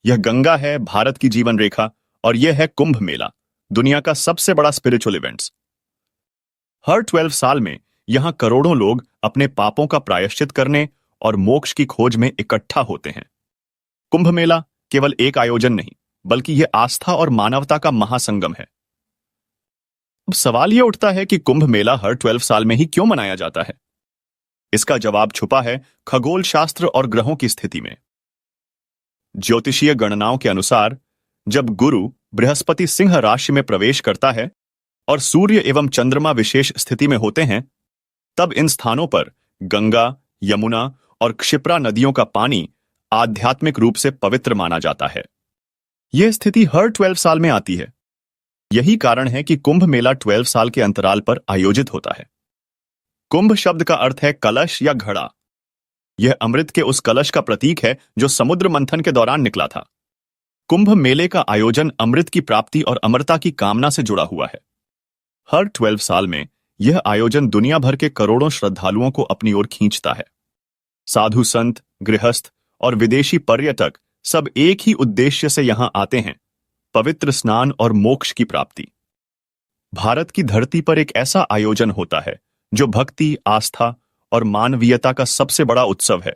यह गंगा है, भारत की जीवन रेखा, और यह है कुंभ मेला, दुनिया का सबसे बड़ा स्पिरिचुअल इवेंट्स। हर 12 साल में यहां करोड़ों लोग अपने पापों का प्रायश्चित करने और मोक्ष की खोज में इकट्ठा होते हैं। कुंभ मेला केवल एक आयोजन नहीं, बल्कि यह आस्था और मानवता का महासंगम है। अब सवाल यह उठता है कि कुंभ मेला हर 12 साल में ही क्यों मनाया जाता है। इसका जवाब छुपा है खगोल शास्त्र और ग्रहों की स्थिति में। ज्योतिषीय गणनाओं के अनुसार जब गुरु बृहस्पति सिंह राशि में प्रवेश करता है और सूर्य एवं चंद्रमा विशेष स्थिति में होते हैं, तब इन स्थानों पर गंगा, यमुना और क्षिप्रा नदियों का पानी आध्यात्मिक रूप से पवित्र माना जाता है। यह स्थिति हर 12 साल में आती है। यही कारण है कि कुंभ मेला 12 साल के अंतराल पर आयोजित होता है। कुंभ शब्द का अर्थ है कलश या घड़ा। यह अमृत के उस कलश का प्रतीक है जो समुद्र मंथन के दौरान निकला था। कुंभ मेले का आयोजन अमृत की प्राप्ति और अमरता की कामना से जुड़ा हुआ है। हर 12 साल में यह आयोजन दुनिया भर के करोड़ों श्रद्धालुओं को अपनी ओर खींचता है। साधु संत, गृहस्थ और विदेशी पर्यटक सब एक ही उद्देश्य से यहां आते हैं, पवित्र स्नान और मोक्ष की प्राप्ति। भारत की धरती पर एक ऐसा आयोजन होता है जो भक्ति, आस्था और मानवीयता का सबसे बड़ा उत्सव है।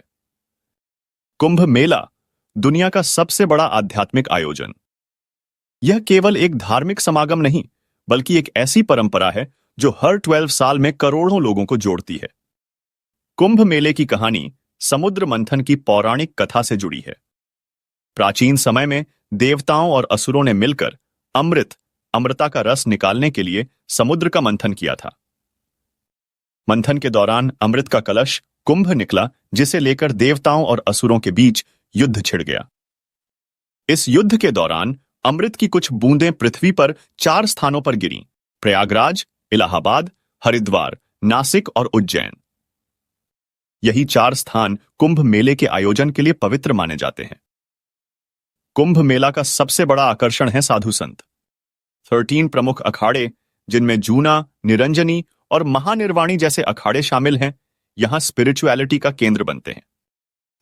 कुंभ मेला दुनिया का सबसे बड़ा आध्यात्मिक आयोजन। यह केवल एक धार्मिक समागम नहीं, बल्कि एक ऐसी परंपरा है जो हर 12 साल में करोड़ों लोगों को जोड़ती है। कुंभ मेले की कहानी समुद्र मंथन की पौराणिक कथा से जुड़ी है। प्राचीन समय में देवताओं और असुरों ने मिलकर अमृता का रस निकालने के लिए समुद्र का मंथन किया था। मंथन के दौरान अमृत का कलश कुंभ निकला, जिसे लेकर देवताओं और असुरों के बीच युद्ध छिड़ गया। इस युद्ध के दौरान अमृत की कुछ बूंदें पृथ्वी पर 4 स्थानों पर गिरीं: प्रयागराज, इलाहाबाद, हरिद्वार, नासिक और उज्जैन। यही 4 स्थान कुंभ मेले के आयोजन के लिए पवित्र माने जाते हैं। कुंभ मेला का सबसे बड़ा आकर्षण है साधु संत। 13 प्रमुख अखाड़े, जिनमें जूना, निरंजनी और महानिर्वाणी जैसे अखाड़े शामिल हैं, यहां स्पिरिचुअलिटी का केंद्र बनते हैं।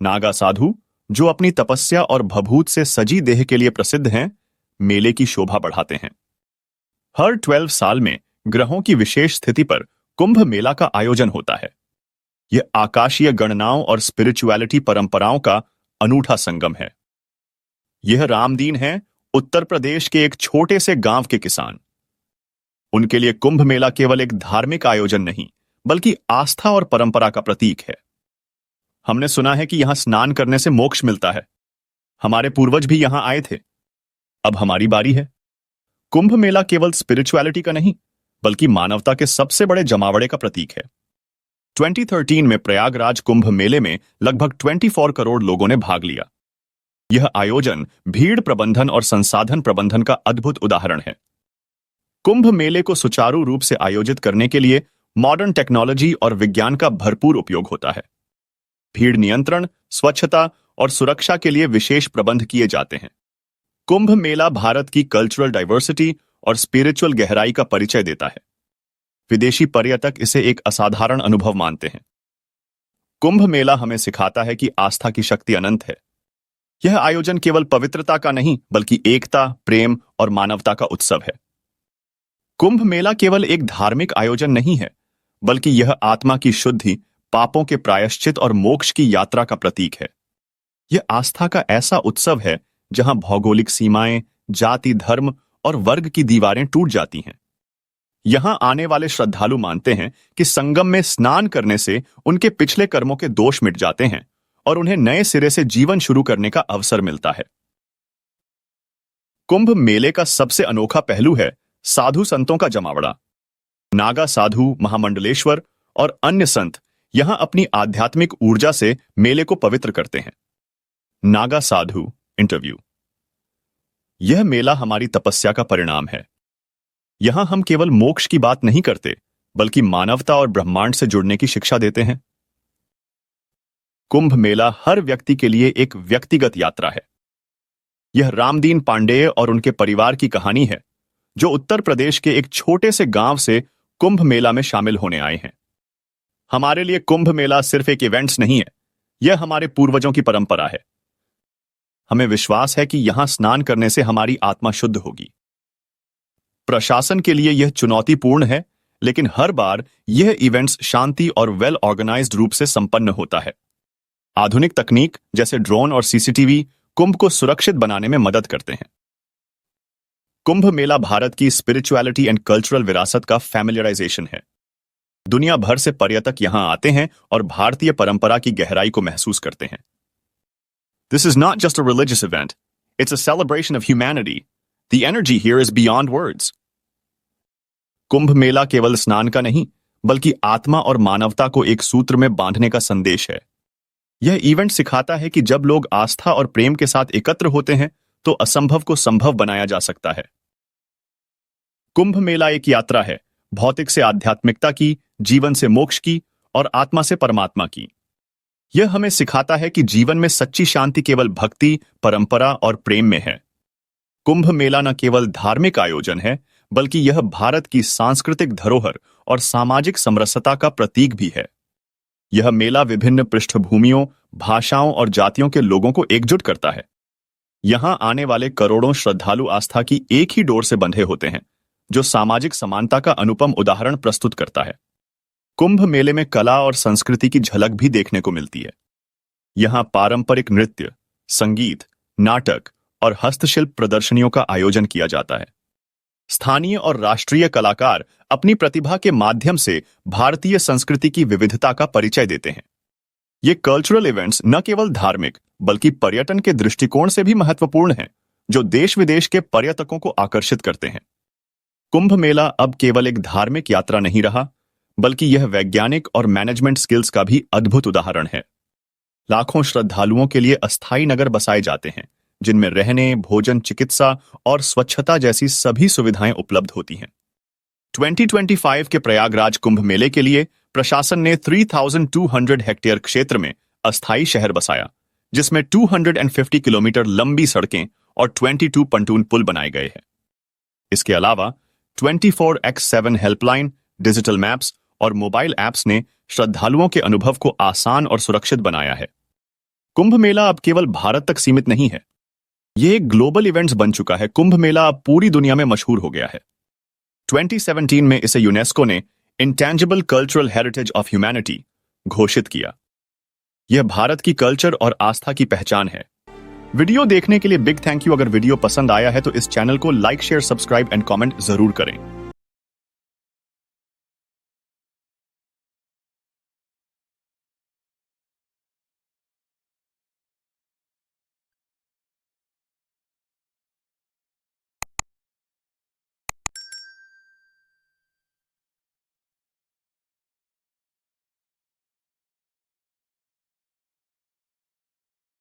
नागा साधु, जो अपनी तपस्या और भभूत से सजी देह के लिए प्रसिद्ध हैं, मेले की शोभा बढ़ाते हैं। हर 12 साल में ग्रहों की विशेष स्थिति पर कुंभ मेला का आयोजन होता है। यह आकाशीय गणनाओं और स्पिरिचुअलिटी परंपराओं का अनूठा संगम है। यह रामदीन है, उत्तर प्रदेश के एक छोटे से गांव के किसान। उनके लिए कुंभ मेला केवल एक धार्मिक आयोजन नहीं, बल्कि आस्था और परंपरा का प्रतीक है। हमने सुना है कि यहां स्नान करने से मोक्ष मिलता है। हमारे पूर्वज भी यहां आए थे। अब हमारी बारी है। कुंभ मेला केवल स्पिरिचुअलिटी का नहीं, बल्कि मानवता के सबसे बड़े जमावड़े का प्रतीक है। 2013 में प्रयागराज कुंभ मेले में लगभग 24 करोड़ लोगों ने भाग लिया। यह आयोजन भीड़ प्रबंधन और संसाधन प्रबंधन का अद्भुत उदाहरण है। कुंभ मेले को सुचारू रूप से आयोजित करने के लिए मॉडर्न टेक्नोलॉजी और विज्ञान का भरपूर उपयोग होता है। भीड़ नियंत्रण, स्वच्छता और सुरक्षा के लिए विशेष प्रबंध किए जाते हैं। कुंभ मेला भारत की कल्चरल डाइवर्सिटी और स्पिरिचुअल गहराई का परिचय देता है। विदेशी पर्यटक इसे एक असाधारण अनुभव मानते हैं। कुंभ मेला हमें सिखाता है कि आस्था की शक्ति अनंत है। यह आयोजन केवल पवित्रता का नहीं, बल्कि एकता, प्रेम और मानवता का उत्सव है। कुंभ मेला केवल एक धार्मिक आयोजन नहीं है, बल्कि यह आत्मा की शुद्धि, पापों के प्रायश्चित और मोक्ष की यात्रा का प्रतीक है। यह आस्था का ऐसा उत्सव है जहां भौगोलिक सीमाएं, जाति, धर्म और वर्ग की दीवारें टूट जाती हैं। यहां आने वाले श्रद्धालु मानते हैं कि संगम में स्नान करने से उनके पिछले कर्मों के दोष मिट जाते हैं और उन्हें नए सिरे से जीवन शुरू करने का अवसर मिलता है। कुंभ मेले का सबसे अनोखा पहलू है साधु संतों का जमावड़ा। नागा साधु, महामंडलेश्वर और अन्य संत यहां अपनी आध्यात्मिक ऊर्जा से मेले को पवित्र करते हैं। नागा साधु इंटरव्यू। यह मेला हमारी तपस्या का परिणाम है। यहां हम केवल मोक्ष की बात नहीं करते, बल्कि मानवता और ब्रह्मांड से जुड़ने की शिक्षा देते हैं। कुंभ मेला हर व्यक्ति के लिए एक व्यक्तिगत यात्रा है। यह रामदीन पांडेय और उनके परिवार की कहानी है, जो उत्तर प्रदेश के एक छोटे से गांव से कुंभ मेला में शामिल होने आए हैं। हमारे लिए कुंभ मेला सिर्फ एक इवेंट्स नहीं है, यह हमारे पूर्वजों की परंपरा है। हमें विश्वास है कि यहां स्नान करने से हमारी आत्मा शुद्ध होगी। प्रशासन के लिए यह चुनौतीपूर्ण है, लेकिन हर बार यह इवेंट्स शांति और वेल ऑर्गेनाइज्ड रूप से संपन्न होता है। आधुनिक तकनीक जैसे ड्रोन और सीसीटीवी कुंभ को सुरक्षित बनाने में मदद करते हैं। कुंभ मेला भारत की स्पिरिचुअलिटी एंड कल्चरल विरासत का फैमिलियराइजेशन है। दुनिया भर से पर्यटक यहां आते हैं और भारतीय परंपरा की गहराई को महसूस करते हैं। This is not just a religious event, it's a celebration of humanity. The energy here is beyond words. Kumbh Mela केवल स्नान का नहीं, बल्कि आत्मा और मानवता को एक सूत्र में बांधने का संदेश है। यह इवेंट सिखाता है कि जब लोग आस्था और प्रेम के साथ एकत्र होते हैं, तो असंभव को संभव बनाया जा सकता है। कुंभ मेला एक यात्रा है, भौतिक से आध्यात्मिकता की, जीवन से मोक्ष की और आत्मा से परमात्मा की। यह हमें सिखाता है कि जीवन में सच्ची शांति केवल भक्ति, परंपरा और प्रेम में है। कुंभ मेला न केवल धार्मिक आयोजन है, बल्कि यह भारत की सांस्कृतिक धरोहर और सामाजिक समरसता का प्रतीक भी है। यह मेला विभिन्न पृष्ठभूमियों, भाषाओं और जातियों के लोगों को एकजुट करता है। यहां आने वाले करोड़ों श्रद्धालु आस्था की एक ही डोर से बंधे होते हैं, जो सामाजिक समानता का अनुपम उदाहरण प्रस्तुत करता है। कुंभ मेले में कला और संस्कृति की झलक भी देखने को मिलती है। यहां पारंपरिक नृत्य, संगीत, नाटक और हस्तशिल्प प्रदर्शनियों का आयोजन किया जाता है। स्थानीय और राष्ट्रीय कलाकार अपनी प्रतिभा के माध्यम से भारतीय संस्कृति की विविधता का परिचय देते हैं। ये कल्चरल इवेंट्स न केवल धार्मिक, बल्कि पर्यटन के दृष्टिकोण से भी महत्वपूर्ण हैं, जो देश विदेश के पर्यटकों को आकर्षित करते हैं। कुंभ मेला अब केवल एक धार्मिक यात्रा नहीं रहा, बल्कि यह वैज्ञानिक और मैनेजमेंट स्किल्स का भी अद्भुत उदाहरण है। लाखों श्रद्धालुओं के लिए अस्थायी नगर बसाए जाते हैं, जिनमें रहने, भोजन, चिकित्सा और स्वच्छता जैसी सभी सुविधाएं उपलब्ध होती हैं। 2025 के प्रयागराज कुंभ मेले के लिए प्रशासन ने 3200 हेक्टेयर क्षेत्र में अस्थायी शहर बसाया, जिसमें 250 किलोमीटर लंबी सड़कें और 22 पंटून पुल बनाए गए हैं। इसके अलावा 24x7 हेल्पलाइन, डिजिटल मैप्स और मोबाइल ऐप्स ने श्रद्धालुओं के अनुभव को आसान और सुरक्षित बनाया है। कुंभ मेला अब केवल भारत तक सीमित नहीं है, यह एक ग्लोबल इवेंट्स बन चुका है। कुंभ मेला अब पूरी दुनिया में मशहूर हो गया है। 2017 में इसे यूनेस्को ने intangible cultural heritage of humanity घोषित किया। यह भारत की कल्चर और आस्था की पहचान है। वीडियो देखने के लिए बिग थैंक यू। अगर वीडियो पसंद आया है तो इस चैनल को like, share, subscribe and comment जरूर करें।